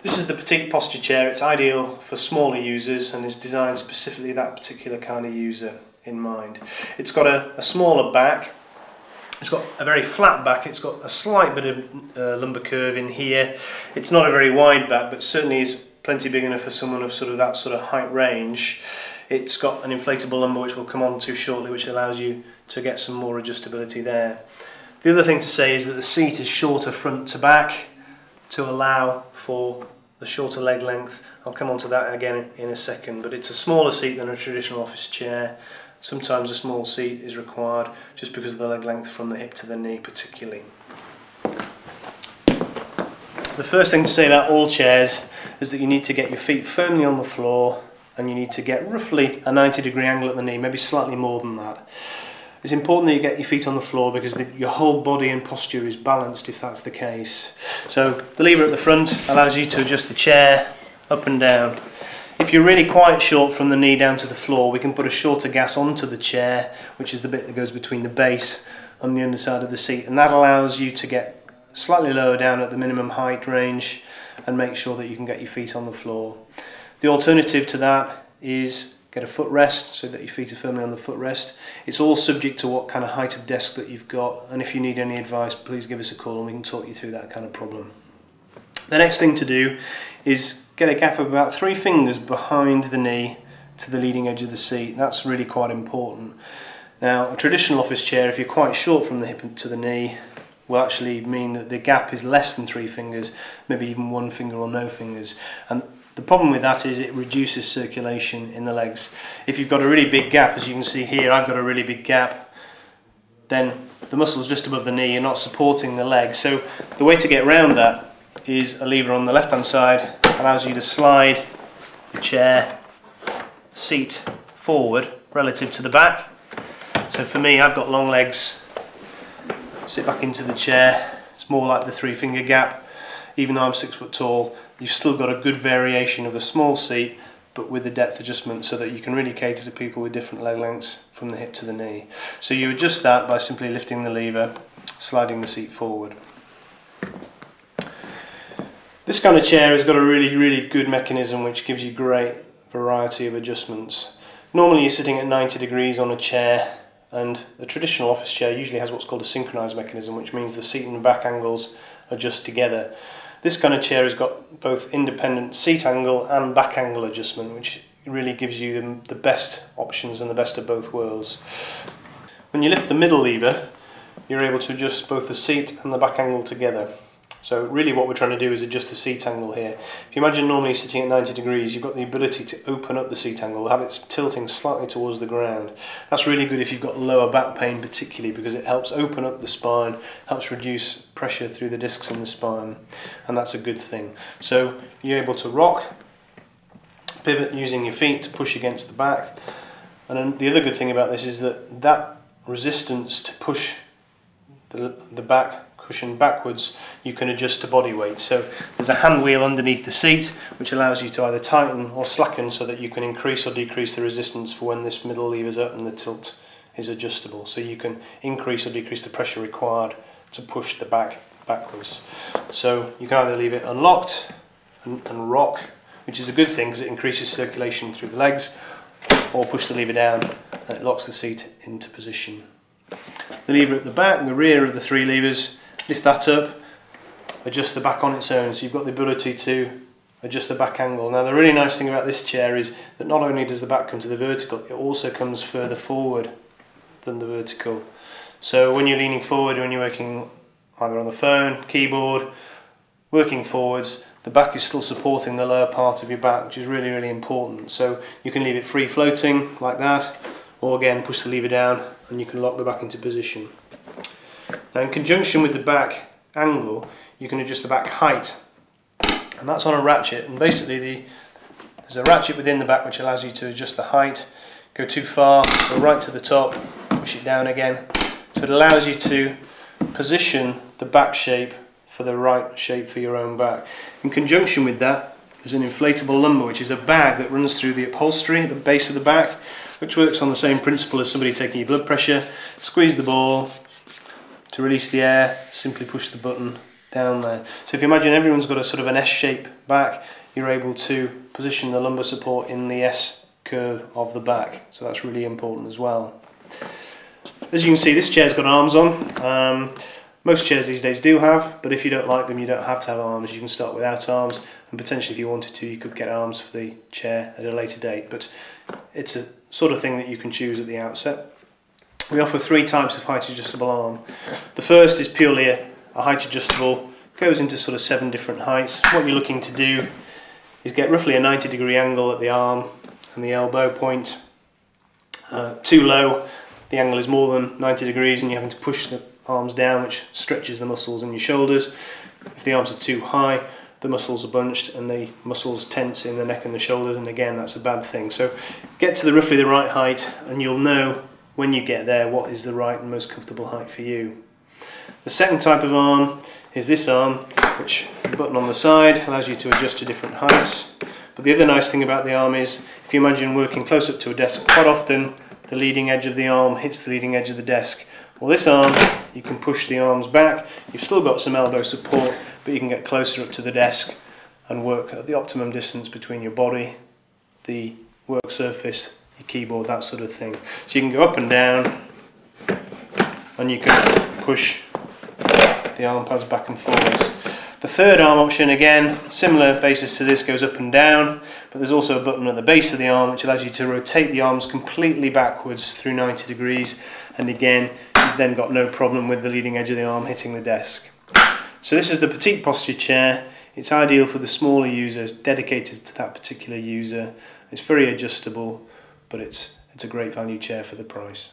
This is the Petite Posture chair. It's ideal for smaller users and is designed specifically that particular kind of user in mind. It's got a smaller back, it's got a very flat back, it's got a slight bit of lumbar curve in here. It's not a very wide back, but certainly is plenty big enough for someone of that sort of height range. It's got an inflatable lumbar, which we'll come on to shortly, which allows you to get some more adjustability there. The other thing to say is that the seat is shorter front to back to allow for the shorter leg length. I'll come on to that again in a second, but it's a smaller seat than a traditional office chair. Sometimes a small seat is required just because of the leg length from the hip to the knee particularly. The first thing to say about all chairs is that you need to get your feet firmly on the floor and you need to get roughly a 90-degree angle at the knee, maybe slightly more than that. It's important that you get your feet on the floor because your whole body and posture is balanced if that's the case. So the lever at the front allows you to adjust the chair up and down. If you're really quite short from the knee down to the floor, we can put a shorter gas onto the chair, which is the bit that goes between the base and the underside of the seat, and that allows you to get slightly lower down at the minimum height range and make sure that you can get your feet on the floor. The alternative to that is get a footrest so that your feet are firmly on the footrest. It's all subject to what kind of height of desk that you've got, and if you need any advice, please give us a call and we can talk you through that kind of problem. The next thing to do is get a gap of about 3 fingers behind the knee to the leading edge of the seat. That's really quite important. Now, a traditional office chair, if you're quite short from the hip to the knee, will actually mean that the gap is less than 3 fingers, maybe even 1 finger or no fingers. And the problem with that is it reduces circulation in the legs. If you've got a really big gap, as you can see here, I've got a really big gap, then the muscles just above the knee are not supporting the leg. So the way to get around that is a lever on the left hand side allows you to slide the chair seat forward relative to the back. So for me, I've got long legs, sit back into the chair, it's more like the 3 finger gap. Even though I'm 6 foot tall, you've still got a good variation of a small seat, but with the depth adjustment so that you can really cater to people with different leg lengths from the hip to the knee. So you adjust that by simply lifting the lever, sliding the seat forward. This kind of chair has got a really good mechanism which gives you great variety of adjustments. Normally you're sitting at 90 degrees on a chair, and a traditional office chair usually has what's called a synchronized mechanism, which means the seat and back angles adjust together. This kind of chair has got both independent seat angle and back angle adjustment, which really gives you the best options and the best of both worlds. When you lift the middle lever, you're able to adjust both the seat and the back angle together. So really what we're trying to do is adjust the seat angle here. If you imagine normally sitting at 90 degrees, you've got the ability to open up the seat angle, have it tilting slightly towards the ground. That's really good if you've got lower back pain particularly, because it helps open up the spine, helps reduce pressure through the discs in the spine, and that's a good thing. So you're able to rock, pivot using your feet to push against the back, and then the other good thing about this is that resistance to push the back cushion backwards, you can adjust to body weight. So there's a hand wheel underneath the seat which allows you to either tighten or slacken so that you can increase or decrease the resistance for when this middle lever's up and the tilt is adjustable. So you can increase or decrease the pressure required to push the back backwards. So you can either leave it unlocked and rock, which is a good thing because it increases circulation through the legs, or push the lever down and it locks the seat into position. The lever at the back, the rear of the 3 levers, lift that up, adjust the back on its own, so you've got the ability to adjust the back angle. Now the really nice thing about this chair is that not only does the back come to the vertical, it also comes further forward than the vertical. So when you're leaning forward, when you're working either on the phone, keyboard, working forwards, the back is still supporting the lower part of your back, which is really important. So you can leave it free floating like that, or again push the lever down and you can lock the back into position. Now in conjunction with the back angle, you can adjust the back height, and that's on a ratchet, and basically there's a ratchet within the back which allows you to adjust the height, go too far, go right to the top, push it down again. So it allows you to position the back shape for the right shape for your own back. In conjunction with that, there's an inflatable lumbar, which is a bag that runs through the upholstery at the base of the back, which works on the same principle as somebody taking your blood pressure. Squeeze the ball. To release the air, simply push the button down there. So if you imagine everyone's got a sort of an S-shape back, you're able to position the lumbar support in the S curve of the back, so that's really important as well. As you can see, this chair's got arms on. Most chairs these days do have, but if you don't like them, you don't have to have arms. You can start without arms, and potentially if you wanted to, you could get arms for the chair at a later date, but it's a sort of thing that you can choose at the outset. We offer 3 types of height adjustable arm. The first is purely a height adjustable, goes into sort of 7 different heights. What you're looking to do is get roughly a 90-degree angle at the arm and the elbow point. Too low, the angle is more than 90 degrees and you're having to push the arms down, which stretches the muscles in your shoulders. If the arms are too high, the muscles are bunched and the muscles tense in the neck and the shoulders, and again that's a bad thing. So get to roughly the right height and you'll know when you get there what is the right and most comfortable height for you. The second type of arm is this arm, which the button on the side allows you to adjust to different heights. But the other nice thing about the arm is, if you imagine working close up to a desk, quite often the leading edge of the arm hits the leading edge of the desk. Well, this arm, you can push the arms back, you've still got some elbow support, but you can get closer up to the desk and work at the optimum distance between your body, the work surface, your keyboard, that sort of thing. So you can go up and down, and you can push the arm pads back and forwards. The third arm option, again, similar basis to this, goes up and down, but there's also a button at the base of the arm which allows you to rotate the arms completely backwards through 90 degrees, and again, you've then got no problem with the leading edge of the arm hitting the desk. So this is the Petite Posture chair. It's ideal for the smaller users, dedicated to that particular user. It's very adjustable, but it's a great value chair for the price.